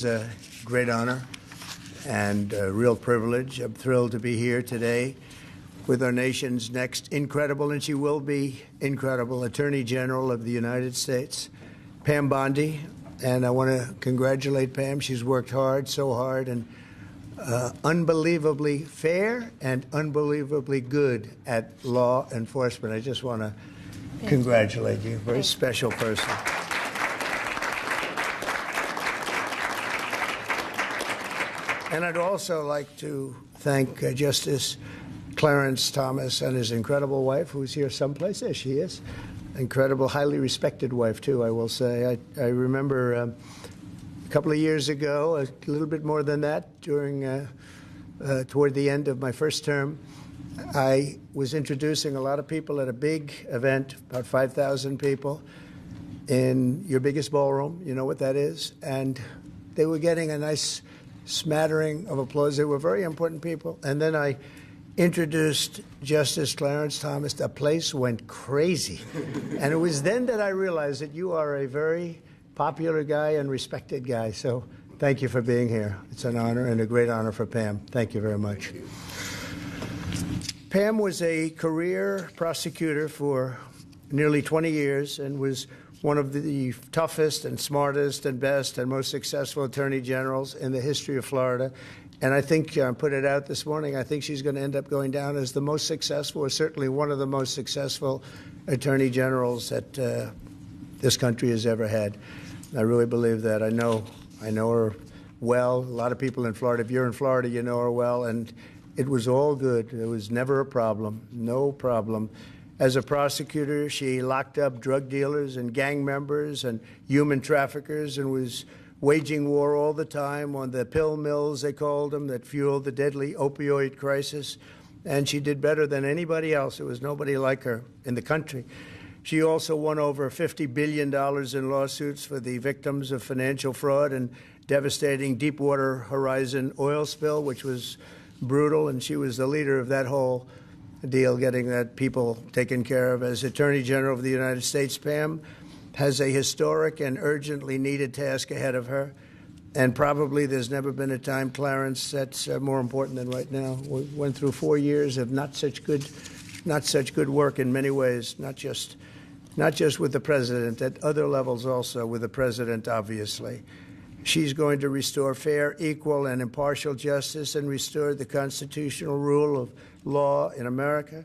It's a great honor and a real privilege. I'm thrilled to be here today with our nation's next incredible, and she will be incredible, Attorney General of the United States, Pam Bondi. And I want to congratulate Pam. She's worked hard, so hard, and unbelievably fair and unbelievably good at law enforcement. I just want to congratulate you. Very special person. And I'd also like to thank Justice Clarence Thomas and his incredible wife, who's here someplace. There she is. Incredible, highly respected wife, too, I will say. I remember a couple of years ago, a little bit more than that, toward the end of my first term, I was introducing a lot of people at a big event, about 5,000 people, in your biggest ballroom. You know what that is? And they were getting a nice smattering of applause. They were very important people. And then I introduced Justice Clarence Thomas. The place went crazy. And it was then that I realized that you are a very popular guy and respected guy. So thank you for being here. It's an honor and a great honor for Pam. Thank you very much. Pam was a career prosecutor for nearly 20 years and was one of the toughest and smartest and best and most successful attorney generals in the history of Florida. And I think, I put it out this morning, I think she's going to end up going down as the most successful, or certainly one of the most successful attorney generals that this country has ever had. I really believe that. I know her well. A lot of people in Florida, if you're in Florida, you know her well. And it was all good. There was never a problem, no problem. As a prosecutor, she locked up drug dealers and gang members and human traffickers and was waging war all the time on the pill mills, they called them, that fueled the deadly opioid crisis. And she did better than anybody else. There was nobody like her in the country. She also won over $50 billion in lawsuits for the victims of financial fraud and devastating Deepwater Horizon oil spill, which was brutal. And she was the leader of that whole deal, getting that people taken care of. As Attorney General of the United States, Pam has a historic and urgently needed task ahead of her. And probably there's never been a time, Clarence, that's more important than right now. We went through 4 years of not such good work in many ways, not just with the president, at other levels also with the president, obviously. She's going to restore fair, equal, and impartial justice and restore the constitutional rule of law in America.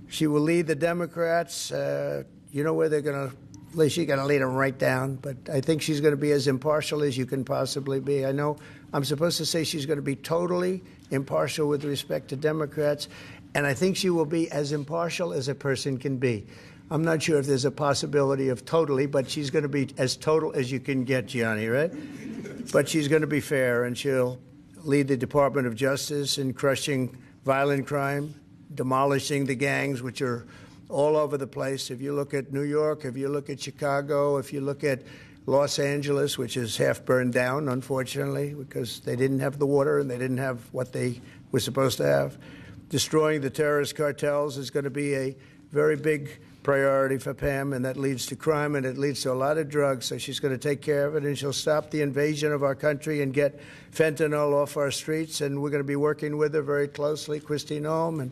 She will lead the Democrats. You know where they're going to, at least she's going to lead them right down. But I think she's going to be as impartial as you can possibly be. I know I'm supposed to say she's going to be totally impartial with respect to Democrats. And I think she will be as impartial as a person can be. I'm not sure if there's a possibility of totally, but she's going to be as total as you can get, Gianni, right? But she's going to be fair, and she'll lead the Department of Justice in crushing violent crime, demolishing the gangs, which are all over the place. If you look at New York, if you look at Chicago, if you look at Los Angeles, which is half burned down, unfortunately, because they didn't have the water and they didn't have what they were supposed to have. Destroying the terrorist cartels is going to be a very big priority for Pam, and that leads to crime and it leads to a lot of drugs. So she's going to take care of it, and she'll stop the invasion of our country and get fentanyl off our streets. And we're going to be working with her very closely. Christine Holm and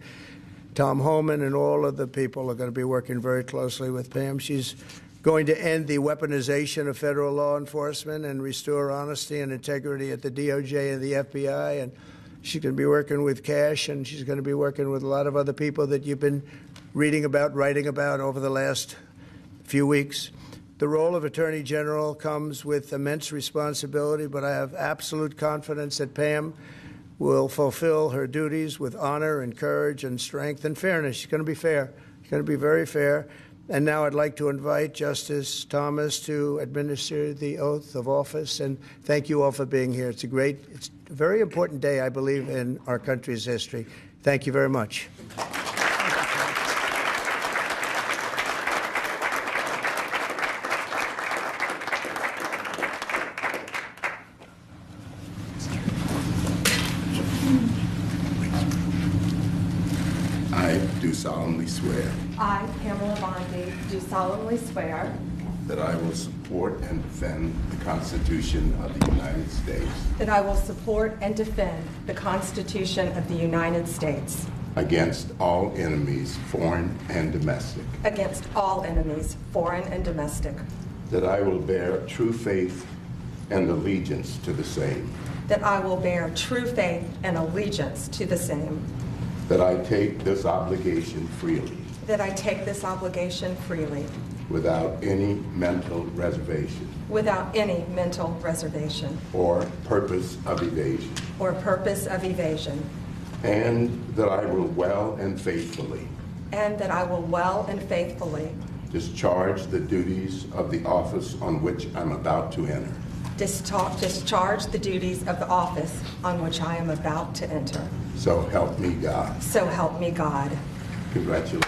Tom Homan and all of the people are going to be working very closely with Pam. She's going to end the weaponization of federal law enforcement and restore honesty and integrity at the DOJ and the FBI. And she's going to be working with Cash, and she's going to be working with a lot of other people that you've been reading about, writing about over the last few weeks. The role of Attorney General comes with immense responsibility, but I have absolute confidence that Pam will fulfill her duties with honor and courage and strength and fairness. She's going to be fair. She's going to be very fair. And now I'd like to invite Justice Thomas to administer the oath of office. And thank you all for being here. It's a very important day, I believe, in our country's history. Thank you very much. I do solemnly swear I, Pamela Bondi, do solemnly swear that I will support support and defend the Constitution of the United States that I will support and defend the Constitution of the United States against all enemies, foreign and domestic, against all enemies, foreign and domestic, that I will bear true faith and allegiance to the same, that I will bear true faith and allegiance to the same, that I take this obligation freely that I take this obligation freely without any mental reservation without any mental reservation or purpose of evasion, or purpose of evasion, and that I will well and faithfully and that I will well and faithfully discharge the duties of the office on which I'm about to enter. discharge the duties of the office on which I am about to enter. So help me God. So help me God. Congratulations.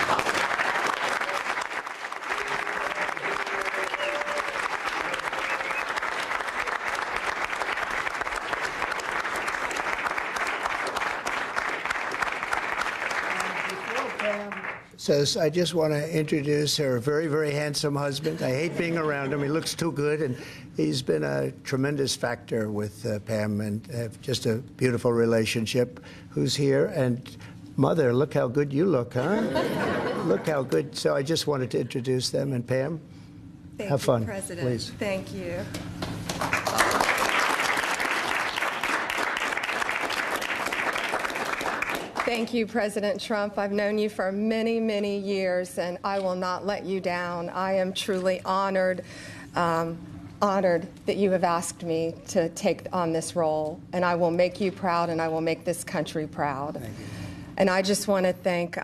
Says, I just want to introduce her very, very handsome husband. I hate being around him. He looks too good, and he's been a tremendous factor with Pam, and just a beautiful relationship. Who's here? And Mother, look how good you look, huh? Look how good. So I just wanted to introduce them. And Pam, have fun, President. please. Thank you. Thank you, President Trump. I've known you for many, many years, and I will not let you down. I am truly honored that you have asked me to take on this role, and I will make you proud, and I will make this country proud. Thank you. And I just want to thank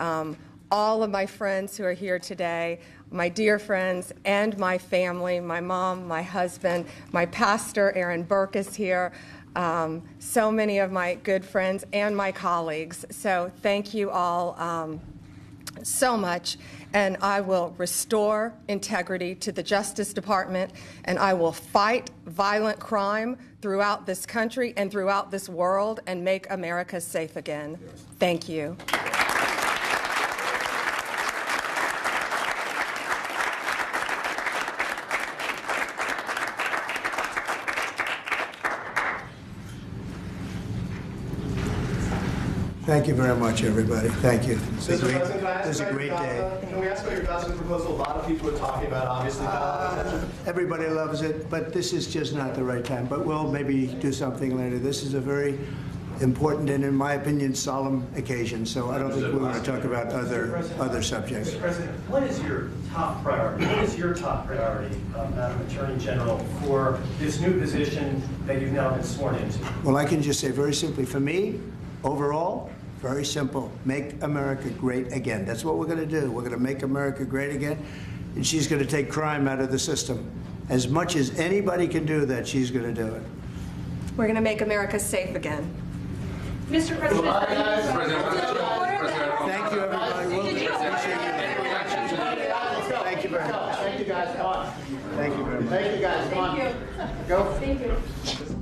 all of my friends who are here today, my dear friends and my family, my mom, my husband, my pastor, Aaron Burke, is here. So many of my good friends and my colleagues. So thank you all so much. And I will restore integrity to the Justice Department, and I will fight violent crime throughout this country and throughout this world and make America safe again. Thank you. Thank you very much, everybody. Thank you. It's Mr. President, a great day. Can we ask about your gossip proposal? A lot of people are talking about, obviously. Everybody loves it, but this is just not the right time. But we'll maybe do something later. This is a very important and, in my opinion, solemn occasion. So I don't think we want to talk about other subjects. Mr. President, what is your top priority? What is your top priority, Madam Attorney General, for this new position that you've now been sworn into? Well, I can just say very simply, for me, overall, very simple. Make America great again. That's what we're going to do. We're going to make America great again, and she's going to take crime out of the system. As much as anybody can do that, she's going to do it. We're going to make America safe again. Mr. President. Thank you, everybody. We'll appreciate you. Thank you very much. Thank you, guys. Come on. Thank you very much. Thank you, guys. Come on. Thank you. Go. Thank you.